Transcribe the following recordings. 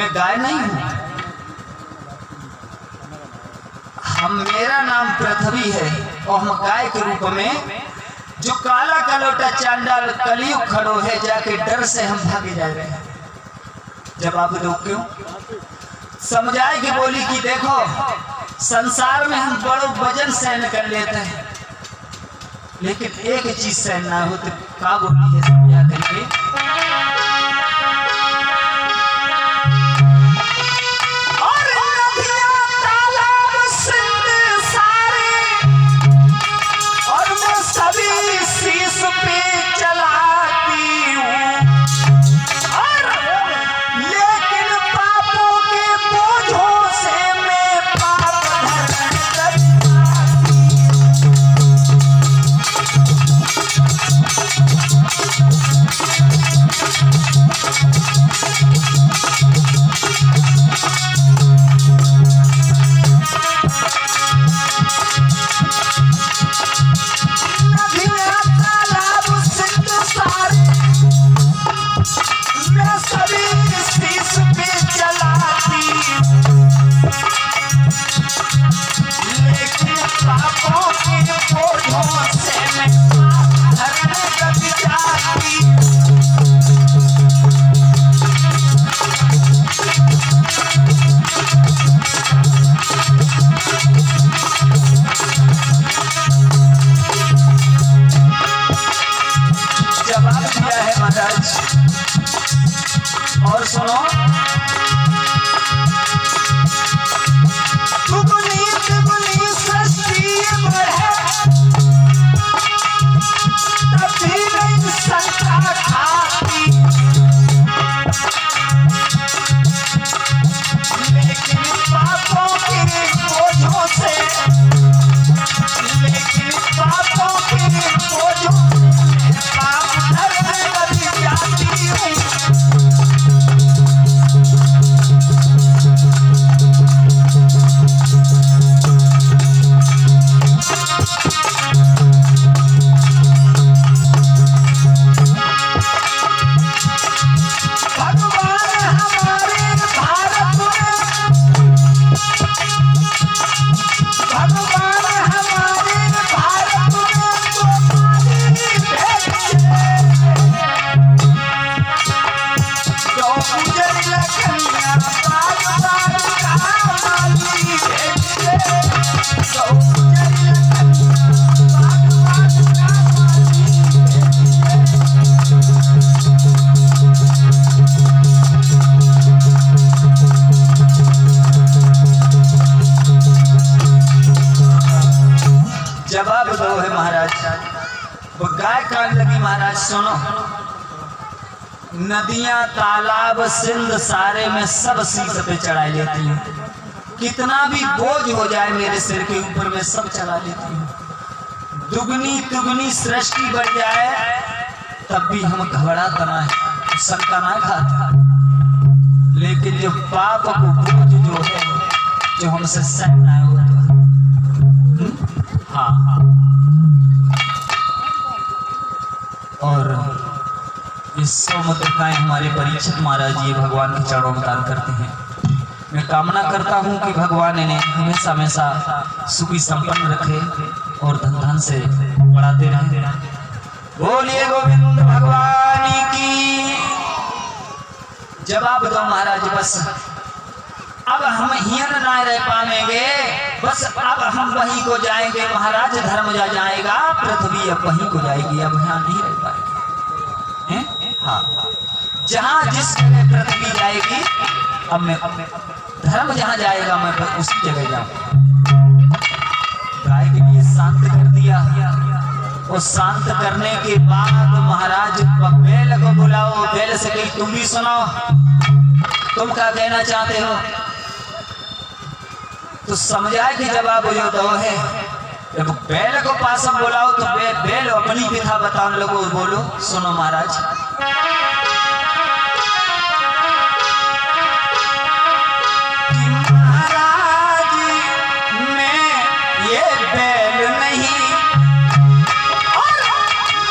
मैं गाय नहीं हूँ। मेरा नाम पृथ्वी है और हम गाय के रूप में जो काला कलोटा चांडाल कलयुग खड़ो है, जाके डर से हम भागे जा रहे हैं। जवाब दो क्यों? समझाए कि बोली कि देखो संसार में हम बड़ो वजन सहन कर लेते हैं, लेकिन एक चीज सहन ना हो तो का बोली है समझा करके। और सुनो, दुगुनी सृष्टि बढ़े तभी नहीं संता खाती, लेकिन पापों के बोझों से, लेकिन पापों के बोझों से पाप धर में बदल जाती हूँ। जवाब दो है महाराज। वो गाय कान लगी महाराज। सुनो, नदियां तालाब सिंध सारे में सब शीश पे चढ़ा लेती हूँ, कितना भी बोझ हो जाए मेरे सिर के ऊपर में सब चढ़ा लेती हूँ। दुगनी तुगनी सृष्टि बढ़ जाए तब भी हम घबराता ना है, शंका ना खाता, लेकिन जो पाप को बोझ जो है जो हमसे सहन ना हो तो हाँ। और इस सौमुद्रिकाएं हमारे परीक्षित महाराज जी भगवान के चरणों में दान करते हैं। मैं कामना करता हूँ कि भगवान इन्हें हमेशा हमेशा सुखी संपन्न रखे और धन धन से बढ़ाते रहे। बोलिए गोविंद भगवान की। जवाब दो महाराज। बस अब हम हियन ना रह पाएंगे, बस अब हम वहीं को जाएंगे महाराज। धर्म जा जाएगा, पृथ्वी अब वहीं को जाएगी, अब यहाँ नहीं रह पाएगी। हाँ, जहाँ जिस जगह पृथ्वी जाएगी अब मैं धर्म जहाँ जाएगा मैं उसी जगह जाऊंगा। गाय के लिए शांत कर दिया, और शांत करने के बाद महाराज बैल को बुलाओ। बैल से कही तुम भी सुनाओ, तुम क्या कहना चाहते हो? तो समझाए कि जवाब जो तो है, जब बैल को पास बुलाओ तो बैल अपनी विधा बताने लगो। बोलो, सुनो महाराज। महाराज मैं ये बैल नहीं, और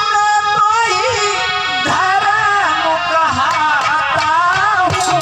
मैं तो ही धर्म कहाता हूँ।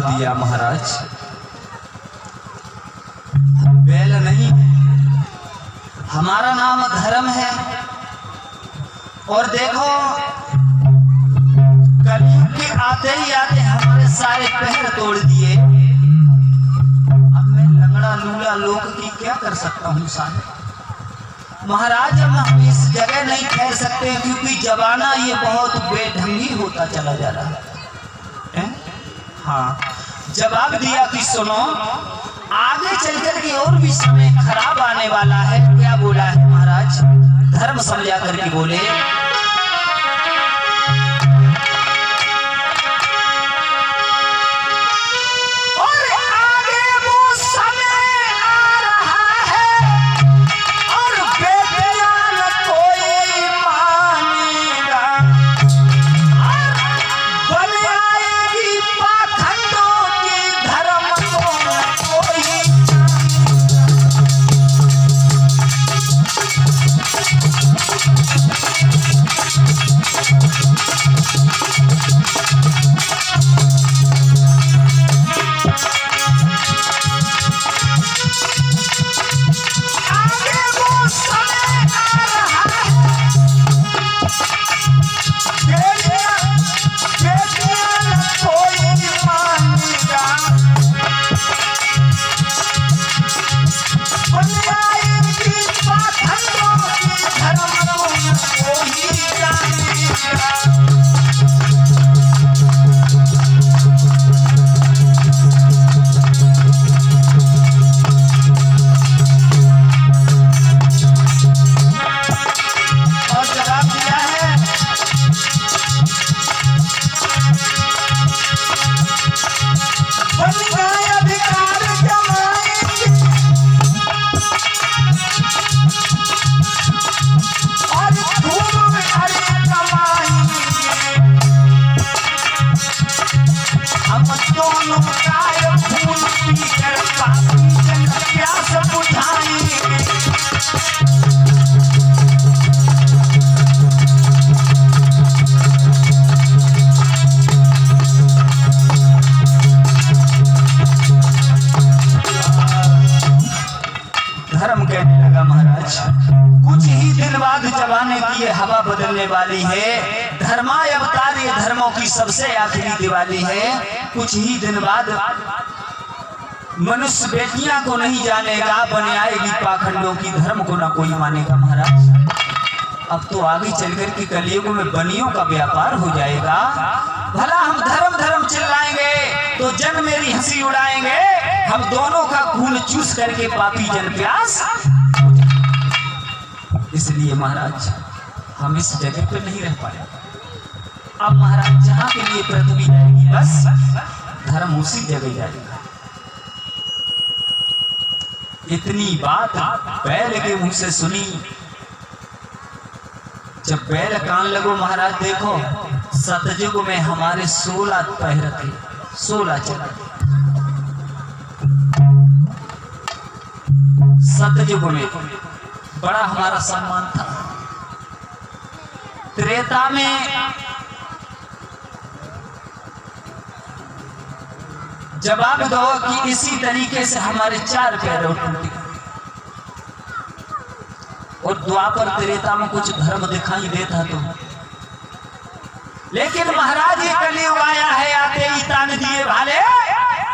दिया महाराज, बैल नहीं, हमारा नाम धर्म है। और देखो कलयुग के आते ही आते हमारे सारे पैर तोड़ दिए। अब मैं लंगड़ा लूला लोग की क्या कर सकता हूँ साहब? महाराज अब हम इस जगह नहीं ठहर सकते क्योंकि जमाना ये बहुत बेढंगी होता चला जा रहा है। हाँ, जवाब दिया कि सुनो, आगे चलकर के और भी समय खराब आने वाला है। क्या बोला है महाराज? धर्म समझा करके बोले, धर्म कहने लगा महाराज, कुछ ही दिन बाद जमाने की ये हवा बदलने वाली है। धर्माय अवतार ये धर्मों की सबसे आखिरी दिवाली है। कुछ ही दिन बाद मनुष्य बेटियां को नहीं जानेगा, बन आएगी पाखंडों की, धर्म को ना कोई मानेगा महाराज। अब तो आगे चलकर के कलयुग में बनियों का व्यापार हो जाएगा। भला हम धर्म धर्म चिल्लाएंगे तो जन मेरी हंसी उड़ाएंगे, हम दोनों का खून चूस करके पापी जन प्यास। इसलिए महाराज हम इस जगह पे नहीं रह पाए। अब महाराज जहां के लिए पृथ्वी जाएगी बस धर्म उसी जगह जाएगा। इतनी बात बैल के मुंह से सुनी। जब बैल कान लगो महाराज, देखो सतयुग में हमारे 16 पैर थे, 16 चला। सतयुग में बड़ा हमारा सम्मान था। त्रेता में जवाब दो कि इसी तरीके से हमारे 4 पैर टूटे। और द्वापर त्रेता में कुछ धर्म दिखाई देता तो, लेकिन महाराज ये कलयुग आया है, आते ही तान दिए भाले,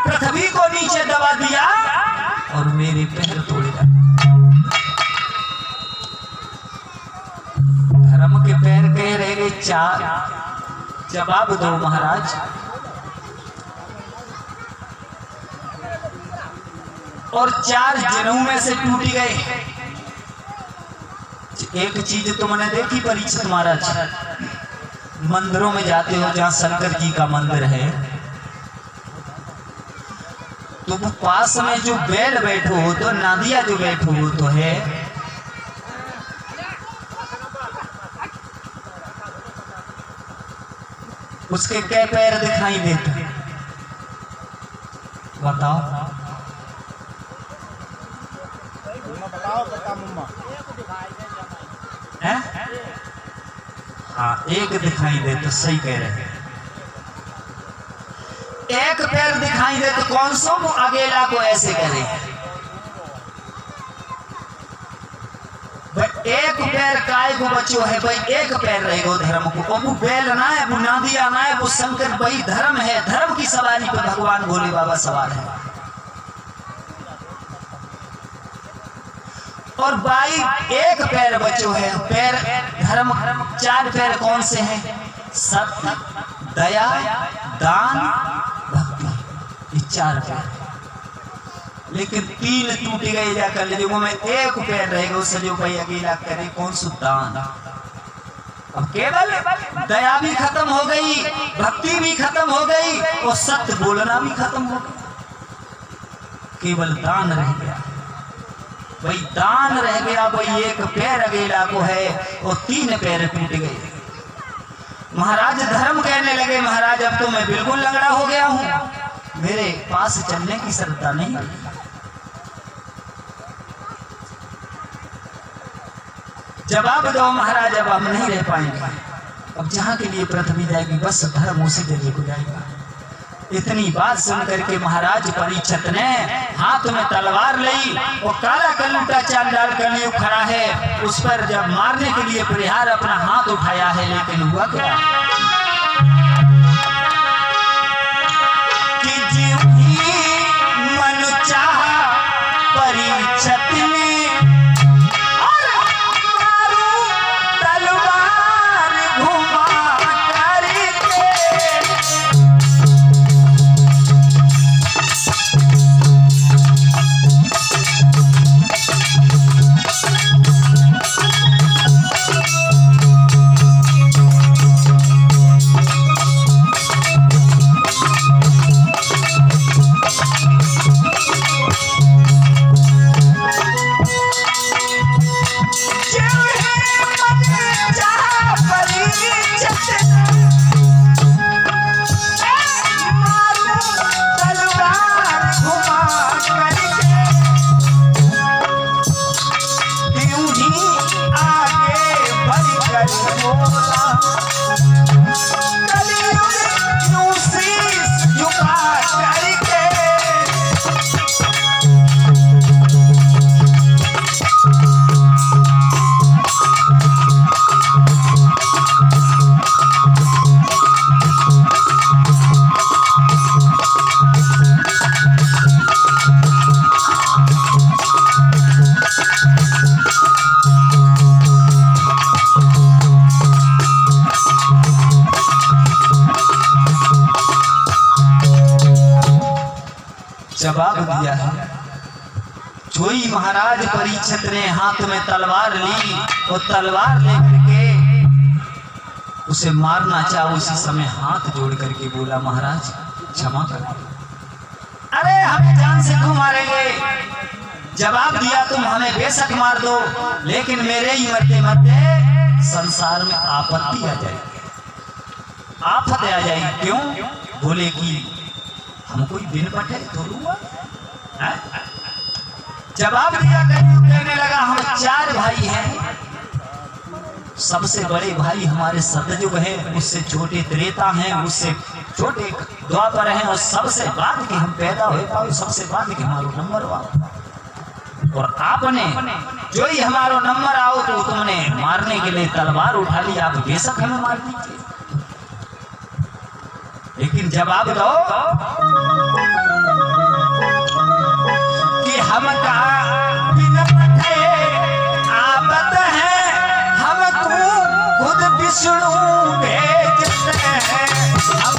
पृथ्वी को नीचे दबा दिया और मेरे पैर तोड़े। धर्म के पैर कह रहे गए 4। जवाब दो महाराज। और 4 जनों में से टूट गए। एक चीज तुमने देखी परीक्षित महाराज, मंदिरों में जाते हो जहां शंकर जी का मंदिर है, तो वो पास में जो बैल बैठो हो तो नादिया जो बैठो हो तो है, उसके क्या पैर दिखाई देते बताओ? है? हाँ, एक दिखाई दे तो सही कह रहे हैं। एक पैर दिखाई दे तो कौन सो वो अकेला को ऐसे करे। भाई एक पैर काय को बच्चों है, भाई एक पैर रहेगा धर्म को। वो बैल ना है, वो नादिया ना है, वो शंकर भाई धर्म है। धर्म की सवारी पे भगवान भोले बाबा सवार है। और भाई एक पैर बच्चों है, पैर धर्म। चार पैर कौन से हैं? सत्य, दया, दान, भक्ति, ये चार पैर। लेकिन तीन टूट गए जाकर युगों में एक पैर रहेगा। उससे जो भाई अकेला करे कौन सु दान। अब केवल दया भी खत्म हो गई, भक्ति भी खत्म हो गई और सत्य बोलना भी खत्म हो गया। केवल दान रह गया। भाई दान रह गया, भाई एक पैर अकेला को है और तीन पैर टूट गए। महाराज धर्म कहने लगे, महाराज अब तो मैं बिल्कुल लंगड़ा हो गया हूँ, मेरे पास चलने की श्रद्धा नहीं। जवाब दो महाराज, अब हम नहीं रह पाएंगे। अब जहाँ के लिए पृथ्वी जाएगी बस धर्म उसी जगह को जाएगा। इतनी बात सुन करके महाराज परीक्षित ने हाथ में तलवार ली और काला कलूटा चांडाल कलियुग खड़ा है, उस पर जब मारने के लिए परिहार अपना हाथ उठाया है, लेकिन हुआ क्या कि जीव ही मन चाहा परीक्षित ने जवाब दिया है। जोई महाराज परीक्षित ने हाथ में तलवार ली और तलवार लेकर के उसे मारना चाहा, उसी समय हाथ जोड़ करके बोला, महाराज क्षमा कर। अरे हमें जान से क्यों मारेंगे? जवाब दिया, तुम हमें बेशक मार दो, लेकिन मेरे ही मरते मरते संसार में आपत्ति आ जाएगी, आफत आ जाएगी। क्यों? बोले कि हम कोई बिन पटे तो लूंगा। जवाब दिया, कहने लगा, हम चार भाई हैं, सबसे बड़े भाई हमारे सतयुग हैं, उससे छोटे त्रेता हैं, उससे छोटे द्वापर हैं, और सबसे बाद के हम पैदा हुए पाए, सबसे बाद के हमारो नंबर आओ। और आपने जो ही हमारो नंबर आओ तो तुमने मारने के लिए तलवार उठा ली, आप बेशक हमें मार दीजिए, लेकिन जवाब दो कि हम कहा बिन पठे आबद है, हमको खुद विष्णु भेजते हैं। हम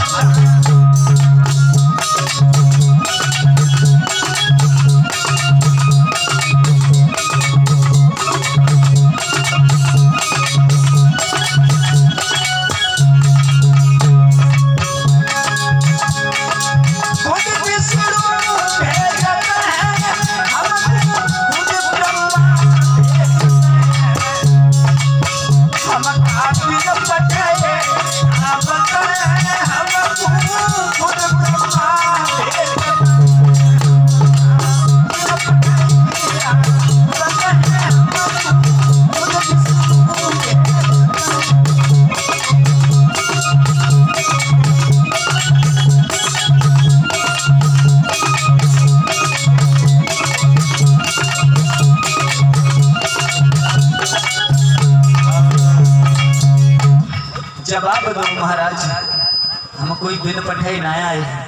बताऊं महाराज, हम कोई बिन पठे ना आए हैं।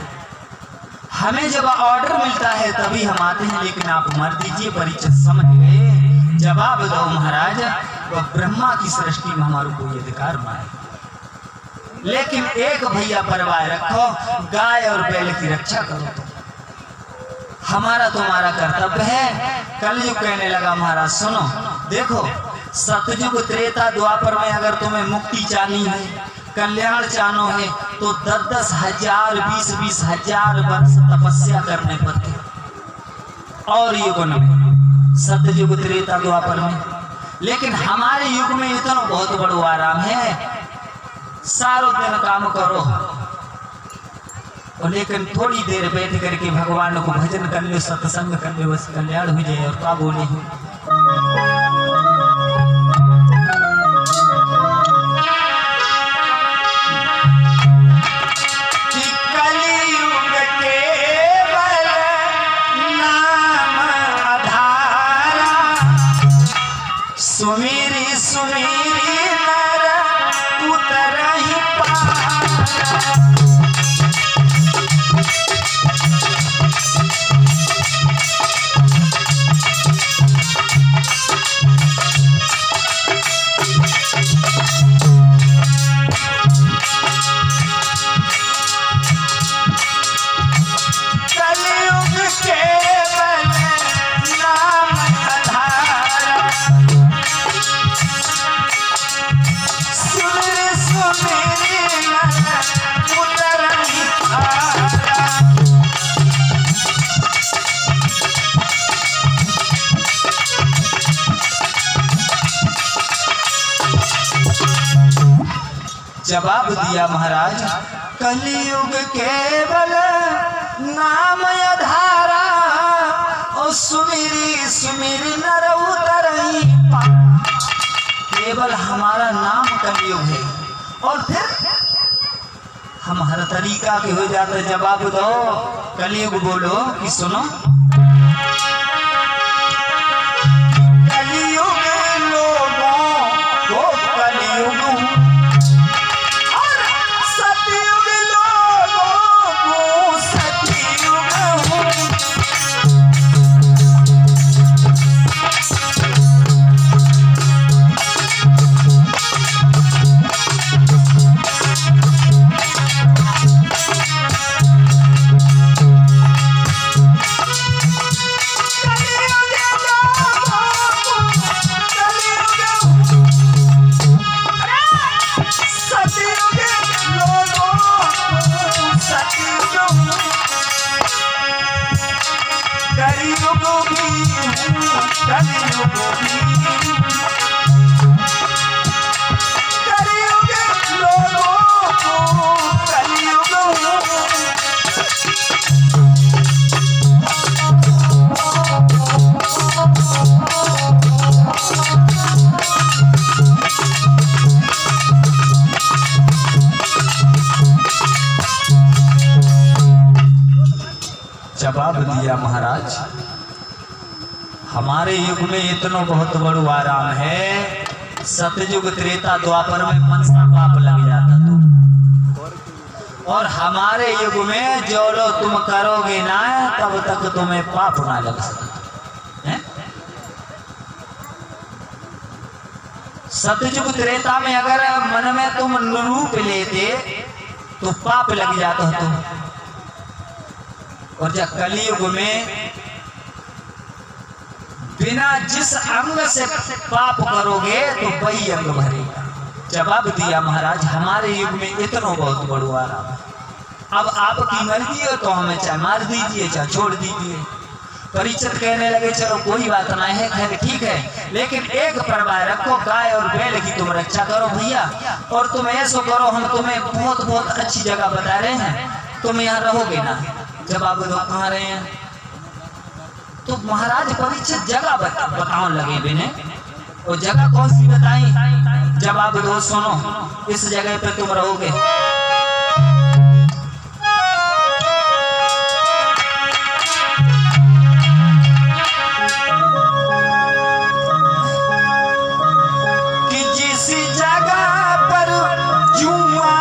हमें जब ऑर्डर मिलता है तभी हम आते हैं, लेकिन आप मर दीजिए, परिचय समझ गए। जवाब दो महाराज, वह ब्रह्मा की सृष्टि में हमारा कोई अधिकार ना है, लेकिन एक भैया परवाह रखो, गाय और बैल की रक्षा करो, तो हमारा तुम्हारा कर्तव्य है। कलयुग कहने लगा महाराज सुनो, देखो सतयुग त्रेता द्वापर में अगर तुम्हें मुक्ति चाहनी है, कल्याण चाहना है, तो 10-10 हजार 20-20 हजार वर्ष तपस्या करने पड़ते। और युगों में सतयुग त्रेता द्वापर में, लेकिन हमारे युग में इतना बहुत बड़ो आराम है, सारो दिन काम करो और लेकिन थोड़ी देर बैठ करके भगवान को भजन कर लो, सत्संग कर लो, बस कल्याण हो जाए। और क्या बोले सुमेरी सुमेरी नर उतर ही कलयुग केवल नाम आधारा, सुमेरी सुमेरी नर उतर ही जवाब दिया महाराज, कलयुग केवल नाम आधारा, और सुमेरी सुमेरी नर उतर ही केवल हमारा नाम कलयुग है, और फिर हम हर तरीका के हो जाते। जवाब दो कलयुग बोलो कि सुनो, कलयुग लोगों को कलयुग, सतयुग लोगों को सतयुग। जवाब दिया महाराज, हमारे युग में इतना बहुत बड़ो आराम है, सतयुग त्रेता द्वापर में मनसा पाप लग जाता तो, और हमारे युग में जो लो तुम करोगे ना तब तक तुम्हें पाप ना लग सकता। सतयुग त्रेता में अगर मन में तुम रूप लेते तो पाप लग जाता तो, और जब कलयुग में बिना जिस अंग से पाप करोगे तो वही अंग भरेगा। जवाब दिया महाराज, हमारे युग में इतना बहुत बड़ो आराम है, अब आपकी मर्जी हो तो हमें चाहे मार दीजिए चाहे छोड़ दीजिए। परिचित कहने लगे चलो कोई बात ना है, खैर ठीक है, लेकिन एक परवाह रखो, गाय और बैल की तुम रक्षा करो भैया, और तुम ऐसा करो, हम तुम्हें बहुत बहुत अच्छी जगह बता रहे हैं, तुम यहाँ रहोगे ना। जब आप लोग कहाँ रहे हैं तो महाराज परिचित जगह बताओ लगे बिने, वो जगह कौन सी बताई। जब आप लोग सुनो, इस जगह पे तुम रहोगे। कि जिस जगह पर जुआ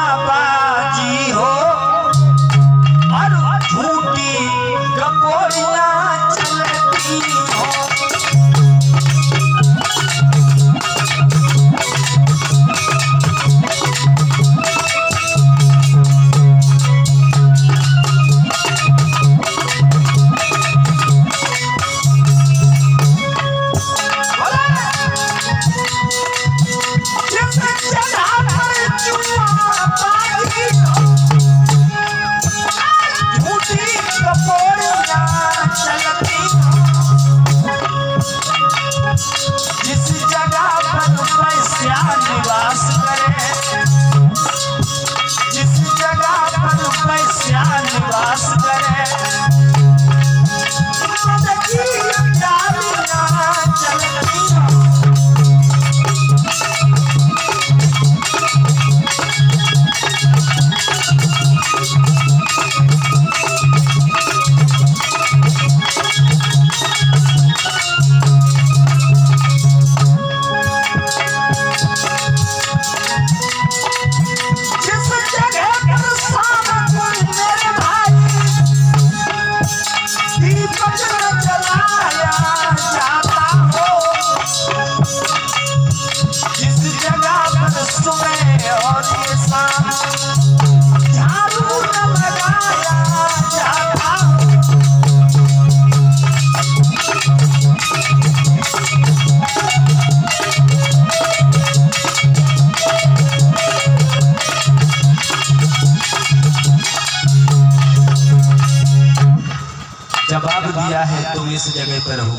जवाब दिया है तुम इस जगह पर हो,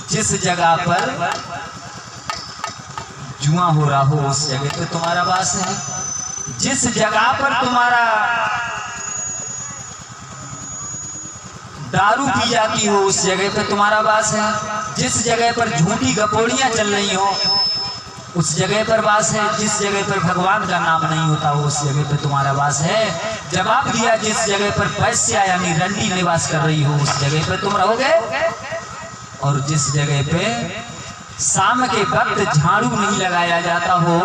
जिस जगह पर जुआ हो रहा हो उस जगह पे तुम्हारा वास है, जिस जगह पर तुम्हारा दारू पी जाती हो उस जगह पे तुम्हारा वास है, जिस जगह पर झूठी गपोड़ियां चल रही हो उस जगह पर वास है, जिस जगह पर भगवान का नाम नहीं होता हो उस जगह पे तुम्हारा वास है। जवाब दिया जिस जगह पर पैस्या यानी रंडी निवास कर रही हो उस जगह पे तुम रहोगे, और जिस जगह पे शाम के वक्त झाड़ू नहीं लगाया जाता हो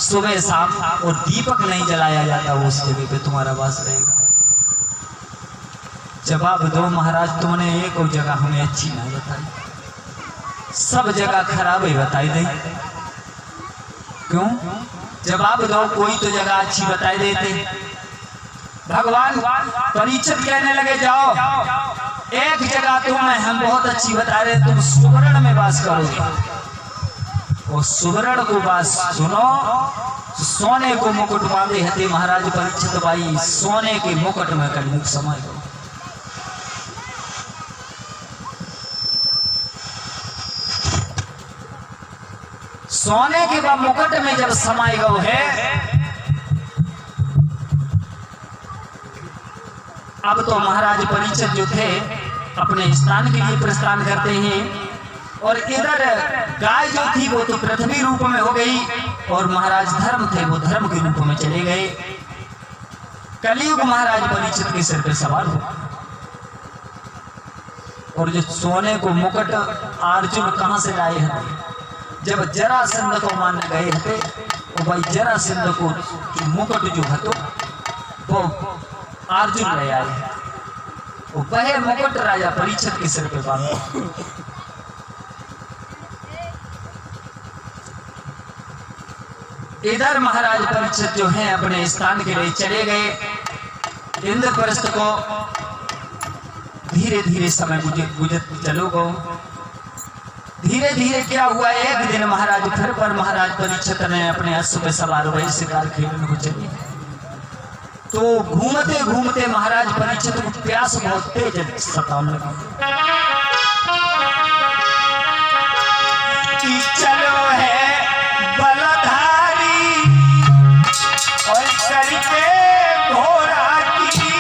सुबह शाम और दीपक नहीं जलाया जाता हो उस जगह पे तुम्हारा वास रहेगा। जवाब दो महाराज, तुमने एक और जगह हमें अच्छी नहीं बताई, सब जगह खराब ही बताई दे, क्यों? जवाब दो, कोई तो जगह अच्छी बताई देते। भगवान परीक्षित कहने लगे जाओ एक जगह तुम्हें हम बहुत अच्छी बता रहे, तुम सुवर्ण में वास करोगे, और सुवर्ण को वास सुनो, सोने को मुकुट बांधे हते महाराज परीक्षित भाई, सोने के मुकुट में कलयुग समय दो। सोने के बाद मुकुट में जब समाये गए है, अब तो महाराज परीक्षित जो थे अपने स्थान के लिए प्रस्थान करते हैं, और इधर गाय जो थी वो तो पृथ्वी रूप में हो गई, और महाराज धर्म थे वो धर्म के रूप में चले गए। कलयुग महाराज परीक्षित के सिर पर सवार हो, और जो सोने को मुकुट अर्जुन कहां से लाए हैं? जब जरासंध को मान गए थे, तो भाई जरासंध को जो मुकुट जो हतो वो अर्जुन ले आए, वो वह मुकुट राजा परीक्षित के सिर पे बांधा। इधर महाराज परीक्षित जो है अपने स्थान के लिए चले गए। इंद्रप्रस्थ को धीरे धीरे समय गुजर चलो गो, धीरे धीरे क्या हुआ, एक दिन महाराज फिर पर महाराज परीक्षित ने अपने अश्व पे सवार हुए शिकार खेलने को चले, तो घूमते घूमते महाराज परीक्षित को प्यास बहुत तेज सताने लगी। चलो है बलधारी और करके घोड़ा की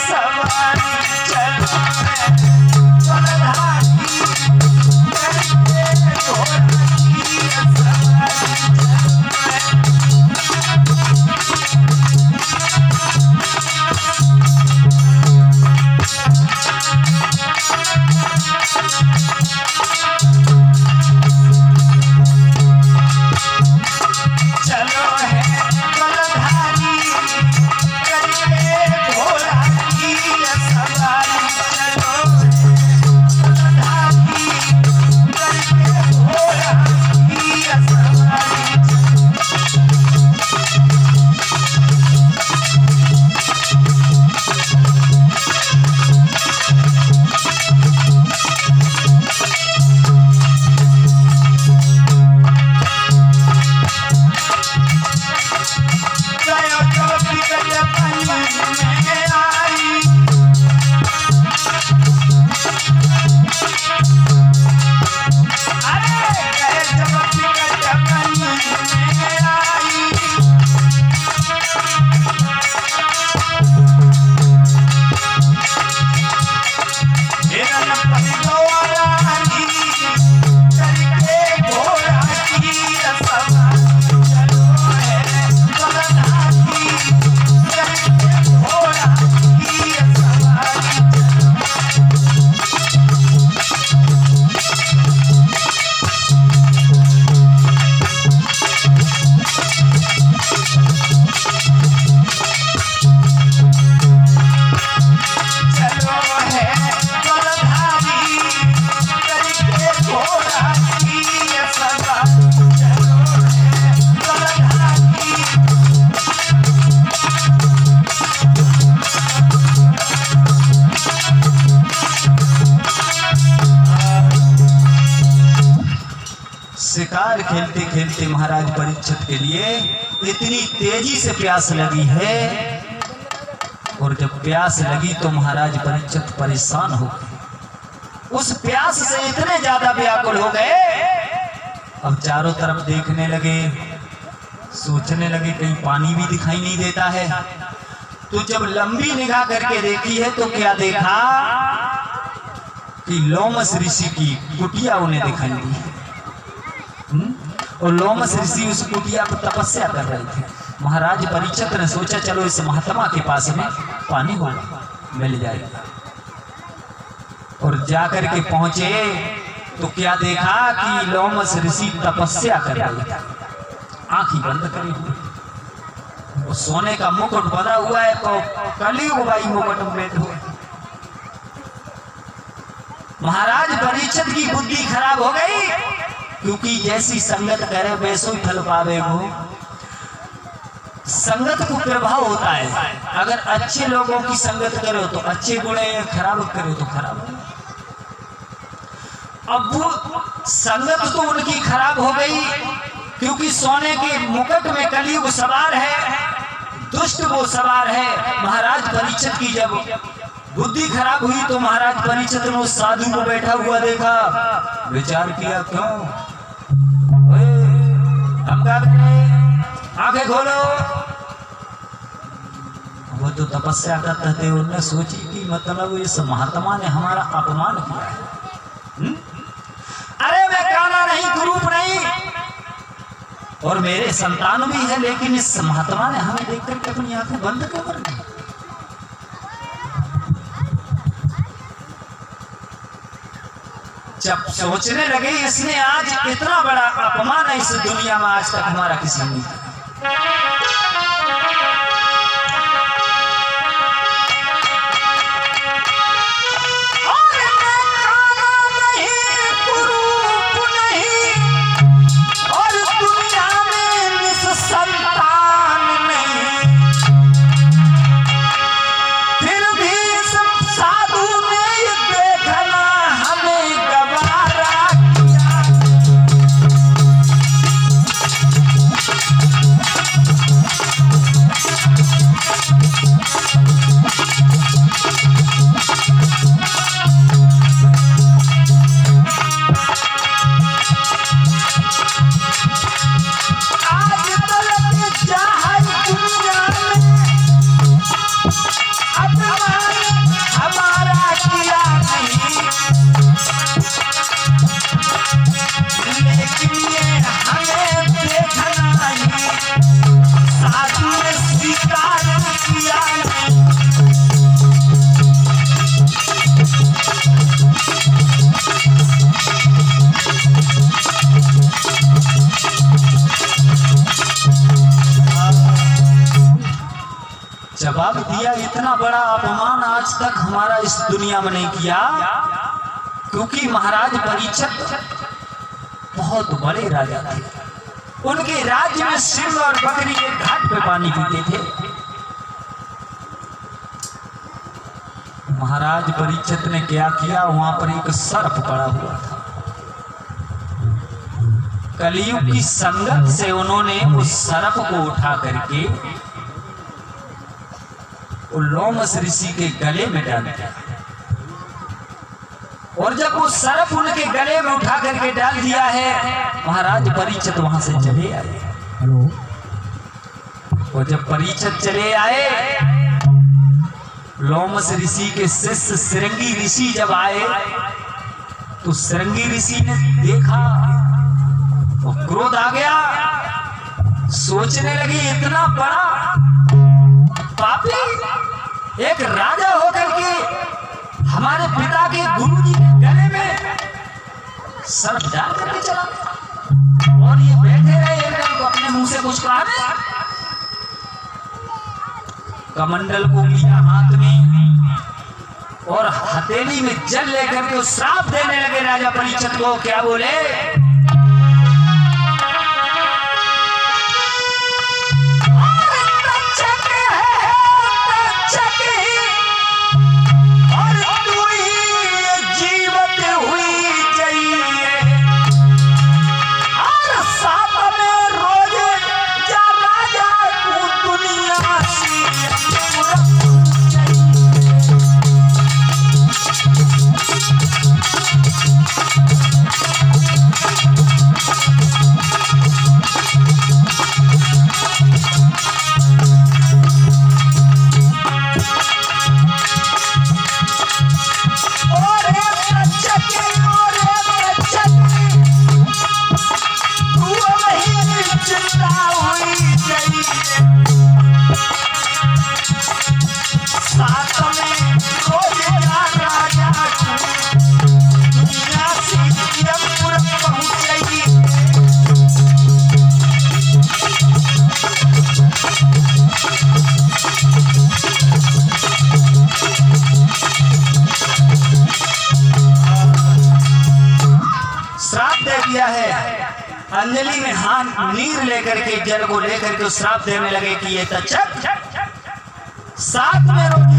सवारी, चलो है बलधारी करके घोड़ा की सवारी। शिकार खेलते खेलते महाराज परीक्षित के लिए इतनी तेजी से प्यास लगी है और जब प्यास लगी तो महाराज परीक्षित परेशान हो गए। उस प्यास से इतने ज्यादा व्याकुल हो गए, अब चारों तरफ देखने लगे, सोचने लगे कहीं पानी भी दिखाई नहीं देता है। तो जब लंबी निगाह करके देखी है तो क्या देखा कि लोमस ऋषि की कुटिया उन्हें दिखाई दी। और लोमस ऋषि उस कुटिया पर तपस्या कर रहे थे। महाराज परीक्षित ने सोचा चलो इस महात्मा के पास में पानी होगा, मिल जाएगा। और जाकर के पहुंचे तो क्या देखा कि लोमस ऋषि तपस्या कर रहे थे, आंखें बंद करी हुई। वो सोने का मुकुट बना हुआ है तो कलयुग भाई मुकुट में हुआ। महाराज परीक्षित की बुद्धि खराब हो गई, क्योंकि जैसी संगत करे वैसो ही फल पावे। वो संगत को प्रभाव होता है, अगर अच्छे लोगों की संगत करो तो अच्छे गुण है, खराब करो तो खराब। अब वो संगत तो उनकी खराब हो गई, क्योंकि सोने के मुकुट में कलयुग सवार है, दुष्ट वो सवार है। महाराज परीक्षित की जब बुद्धि खराब हुई तो महाराज परीक्षित ने उस साधु को बैठा हुआ देखा, विचार किया क्यों हम क्या करें, आंखें खोलो। वो तो तपस्या करते थे, उन्होंने सोची कि मतलब इस महात्मा ने हमारा अपमान किया है। अरे मैं काला नहीं, कुरूप नहीं, और मेरे संतान भी है, लेकिन इस महात्मा ने हमें देख करके अपनी आंखें बंद क्यों कर दी। जब सोचने लगे इसने आज इतना बड़ा अपमान है इस दुनिया में आज तक हमारा किसी ने जवाब दिया, इतना बड़ा अपमान आज तक हमारा इस दुनिया में नहीं किया, क्योंकि महाराज परीक्षित बहुत बड़े राजा थे। उनके राज्य में सिंह और बकरी एक घाट पे पानी पीते थे। महाराज परीक्षित ने क्या किया, वहां पर एक सर्प पड़ा हुआ था। कलयुग की संगत से उन्होंने उस सर्प को उठा करके लोमस ऋषि के गले में डाल दिया। और जब वो सर्प उनके गले में उठा करके डाल दिया है, महाराज परीक्षित वहां से चले आए। और जब परीक्षित चले आए, लोमस ऋषि के शिष्य श्रृंगी ऋषि जब आए तो श्रृंगी ऋषि ने देखा तो क्रोध आ गया। सोचने लगे इतना बड़ा पापी एक राजा होकर के हमारे पिता के गुरुजी के गले में सर्प डाल करके चला गया, और ये बैठे रहे एकदम तो अपने मुंह से कुछ कहा नहीं। कमंडल को लिया हाथ में और हथेली में जल लेकर के श्राप देने लगे राजा परीक्षित को। क्या बोले, अंजलि में हाथ नीर लेकर के जल को लेकर के श्राप देने लगे कि ये तक्षक साथ में रोज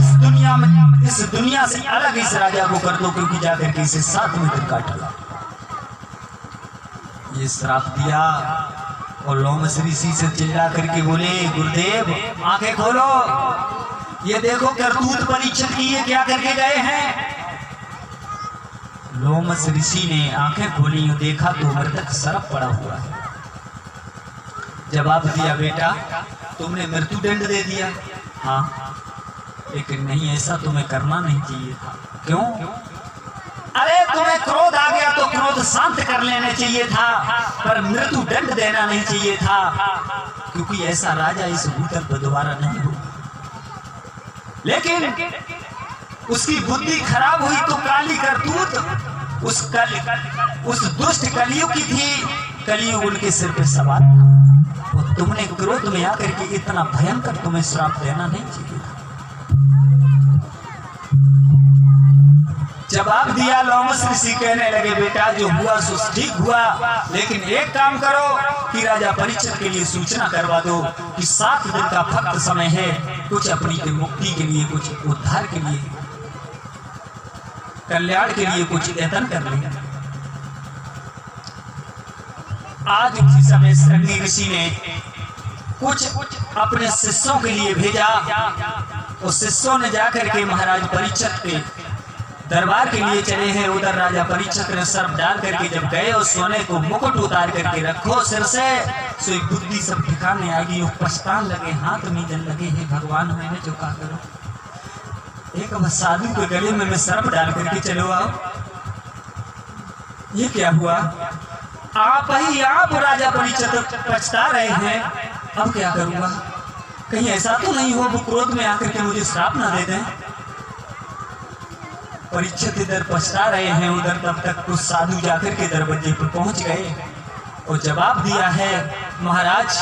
इस दुनिया से अलग इस राजा को कर दो, क्योंकि जाकर के इसे साथ में दिन काट लो। ये श्राप दिया और लोमस ऋषि से चिल्ला करके बोले, गुरुदेव आंखें खोलो, ये देखो करतूत परीक्षित की ये क्या करके गए हैं। लोमस ऋषि ने आंखें खोली, देखा तो मृतक सर्प पड़ा हुआ है। जवाब दिया, बेटा तुमने मृत्यु दंड दे दिया। हाँ, लेकिन नहीं, ऐसा तुम्हें करना नहीं चाहिए था। क्यों? अरे तुम्हें क्रोध आ गया तो क्रोध शांत कर लेने चाहिए था, पर मृत्यु दंड देना नहीं चाहिए था, क्योंकि ऐसा राजा इस भूतल पर दोबारा नहीं होगा। लेकिन उसकी बुद्धि खराब हुई तो काली करतूत उस दुष्ट कलयुग की थी। कलयुग उनके सिर पे सवार था। और तुमने क्रोध में आकर के इतना भयंकर तुम्हें श्राप देना नहीं चाहिए था। जवाब दिया लोमस ऋषि, कहने लगे, बेटा जो हुआ सो ठीक हुआ, लेकिन एक काम करो कि राजा परीक्षित के लिए सूचना करवा दो कि 7 दिन का फक्त समय है, कुछ अपनी मुक्ति के लिए, कुछ उद्धार के लिए, कल्याण के लिए कुछ यत्न कर ले। आज उसी समय शृंगी ऋषि ने कुछ अपने शिष्यों के लिए भेजा। उस शिष्यों ने जाकर के महाराज परीक्षित के दरबार के लिए चले हैं। उधर राजा परीक्षित ने सर्प डाल करके जब गए और सोने को मुकुट उतार करके रखो सिर से, सो बुद्धि सब ठिकाने आएगी। वो पछताने लगे, हाथ में जल लगे, हैं भगवान मैंने जो कहा करो, एक साधु के गले में मैं सर्प डाल करके चलो आओ। ये क्या हुआ? आप ही आप राजा परीक्षित पछता रहे हैं, अब क्या करूंगा? कहीं ऐसा तो नहीं हो वो क्रोध में आकर के मुझे श्राप ना दे दें। परीक्षित इधर पछता रहे हैं, उधर तब तक कुछ साधु जाकर के दरवाजे पर पहुंच गए और जवाब दिया है, महाराज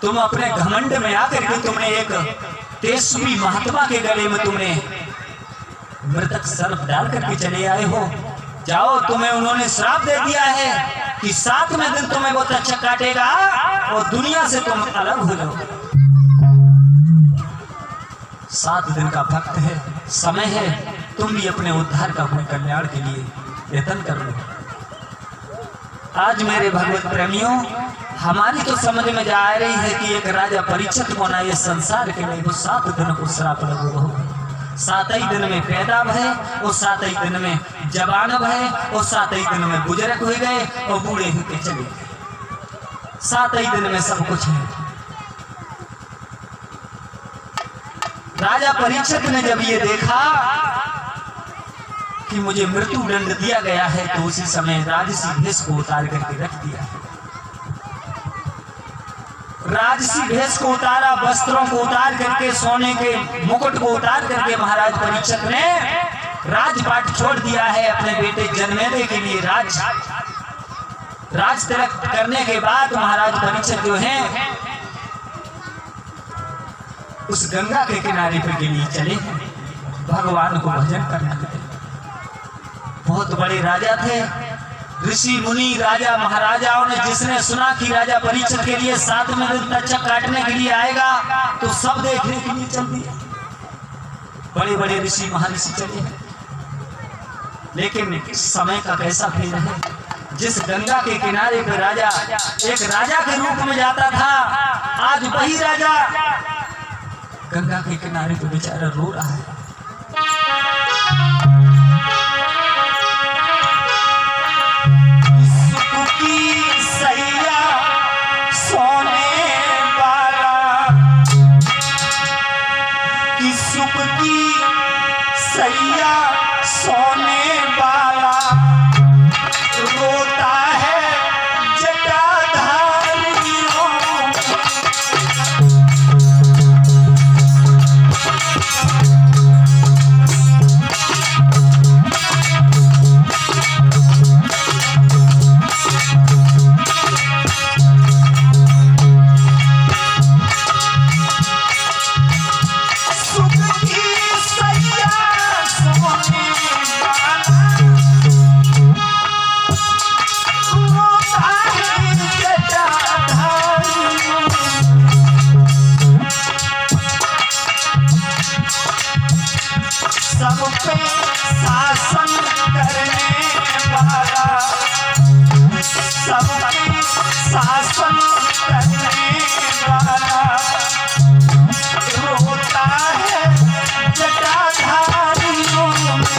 तुम अपने घमंड में आकर के तुमने एक तेजस्वी महात्मा के गले में तुमने मृतक सर्प डाल करके चले आए हो। जाओ, तुम्हें उन्होंने श्राप दे दिया है कि 7वें दिन तुम्हें वो तक्षक काटेगा और दुनिया से तुम अलग हो जाओ। 7 दिन का वक्त है, समय है, तुम भी अपने उद्धार का, अपने कल्याण के लिए यत्न कर लो। आज मेरे भगवत प्रेमियों, हमारी तो समझ में जा रही है कि एक राजा परीक्षित होना ये संसार के लिए वो 7 दिन को श्राप लगो हो। 7 ही दिन में पैदा भय, और 7 ही दिन में जवान भय, और 7 ही दिन में बुजुर्ग हो गए और बूढ़े होके चले गए। 7 ही दिन में सब कुछ है। राजा परीक्षित ने जब ये देखा कि मुझे मृत्यु दंड दिया गया है, तो उसी समय राजसी भेष को उतार करके रख दिया। राजसी भेष को उतारा, वस्त्रों को उतार करके, सोने के मुकुट को उतार करके महाराज परीक्षित ने राजपाट छोड़ दिया है। अपने बेटे जन्मेजय के लिए राज तिलक करने के बाद महाराज परीक्षित जो हैं उस गंगा के किनारे पर के लिए चले, भगवान को भजन करने लगे। बहुत बड़े राजा थे, ऋषि मुनि राजा महाराजाओं ने, जिसने सुना कि राजा परीक्षित के लिए 7वें दिन तक्षक काटने के लिए आएगा, तो सब देखने के लिए चल दिए। बड़े बड़े ऋषि महर्षि चले, लेकिन समय का कैसा फेर है। जिस गंगा के किनारे पर राजा एक राजा के रूप में जाता था, आज वही राजा गंगा के किनारे पर बेचारा रो रहा है। सैया सोने वाला, कि सुख की सैया सोने वाला, रोता है जटाधारियों। सुख की सैया सोने वाला, सब पे शासन करने वाला, सब पे शासन करने वाला, रोता है जटाधारियों में।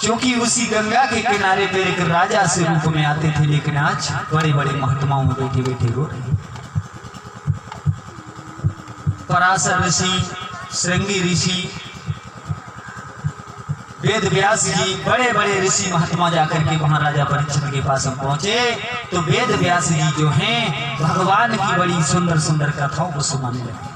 क्योंकि उसी गंगा के किनारे पे एक राजा से रूप में आते थे, लेकिन आज बड़े बड़े महात्माओं में बैठे बैठे रो रहे। पराशर ऋषि, श्रृंगी ऋषि, वेद व्यास जी, बड़े बड़े ऋषि महात्मा जाकर के वहां राजा परीक्षित के पास हम पहुंचे तो वेद व्यास जी जो हैं भगवान की बड़ी सुंदर सुंदर कथाओं को सुनाने लगे।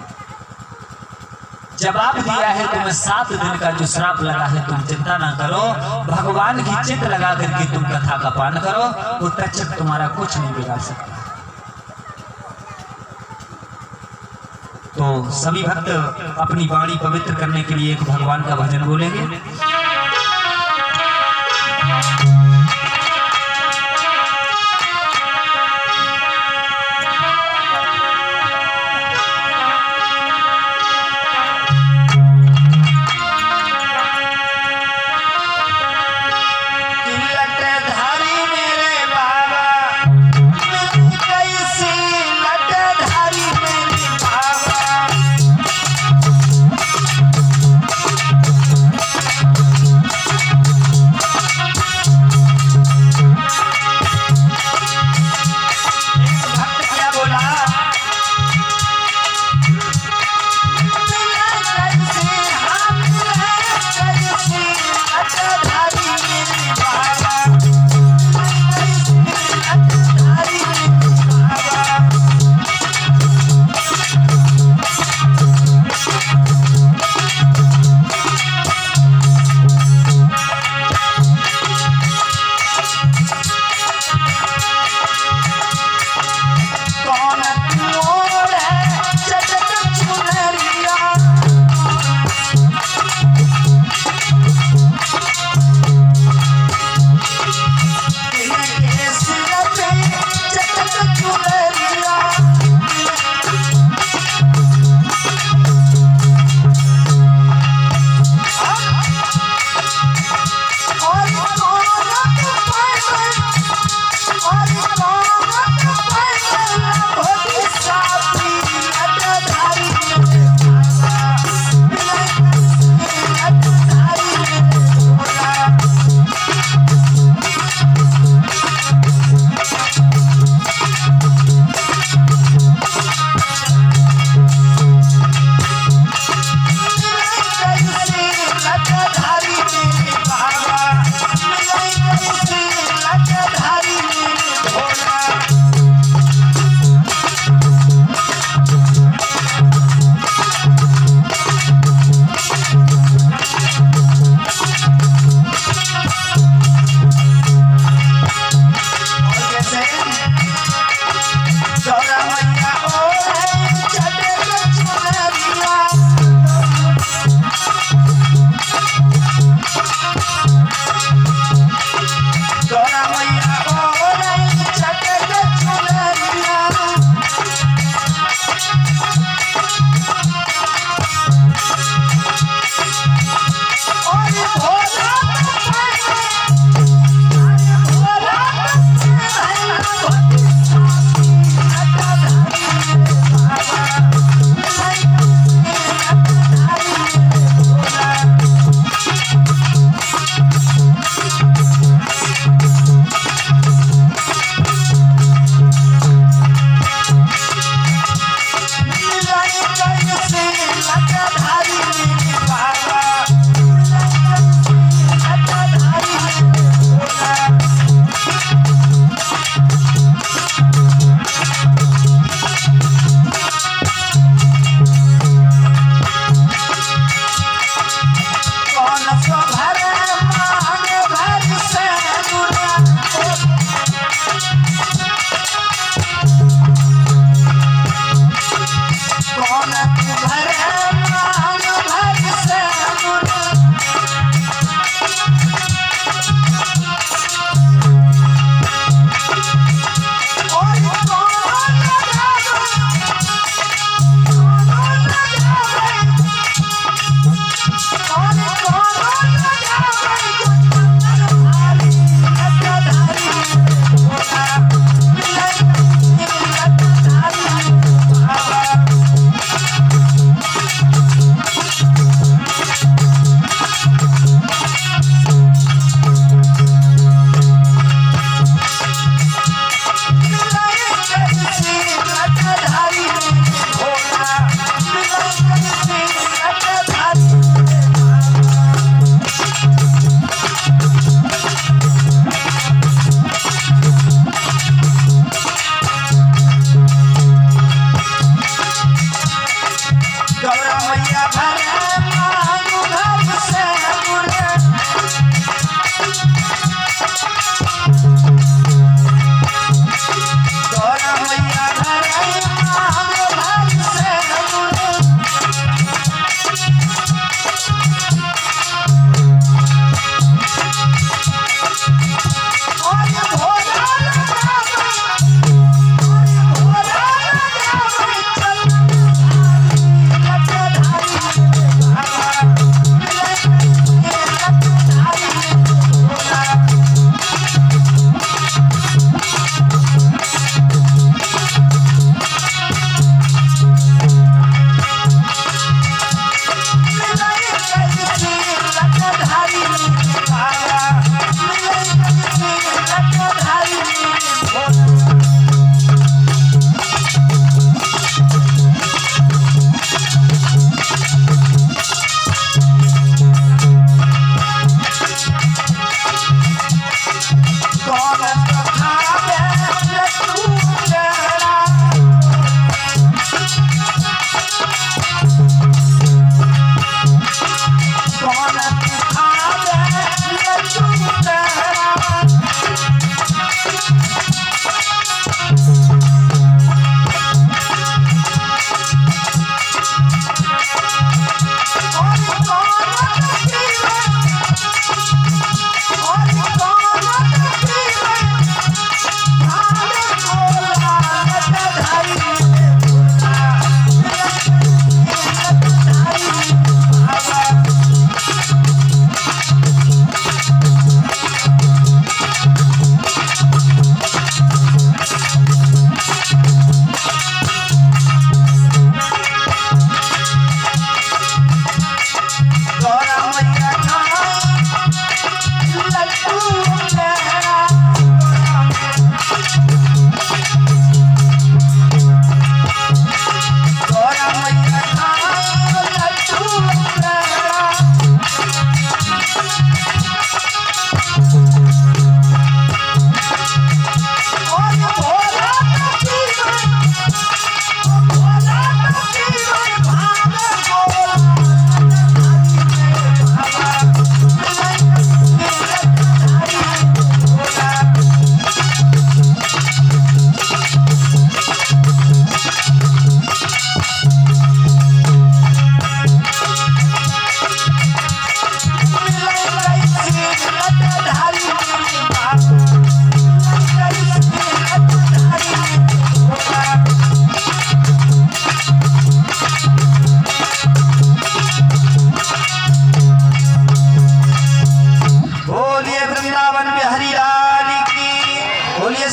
जवाब दिया है तुम्हें 7 दिन का जो श्राप लगा है तुम चिंता ना करो, भगवान की चित लगा करके तुम कथा का पान करो, वो तक्षक तुम्हारा कुछ नहीं बिगाड़ सकता। तो सभी भक्त अपनी वाणी पवित्र करने के लिए एक भगवान का भजन बोलेंगे।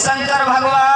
शंकर भगवान।